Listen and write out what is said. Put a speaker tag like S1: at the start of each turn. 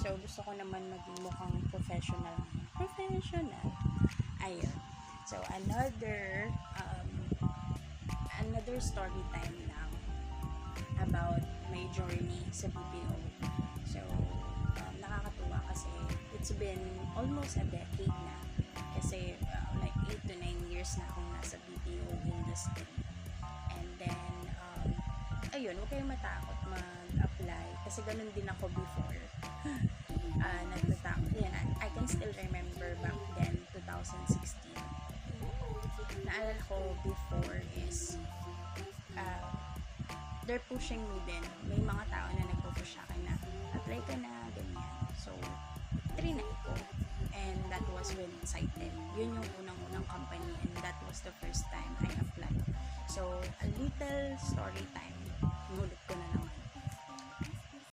S1: So, gusto ko naman maging mukhang professional. Ayun. So, another story time lang about my journey sa BPO. So, nakakatuwa kasi it's been almost a decade na. Kasi like 8 to 9 years na akong nasa BPO industry. And then, ayun, huwag kayong matakot mag-apply. Kasi ganun din ako before. Nagtatakot. Yan, I can still remember back then, 2016. Naalala ko before is, they're pushing me din. May mga tao na nagpo-push sa akin na, apply ka na, ganyan. So, trinay ko. And that was when Cited. Yun yung unang-unang company and that was the first time I applied. So, a little story time. Mulit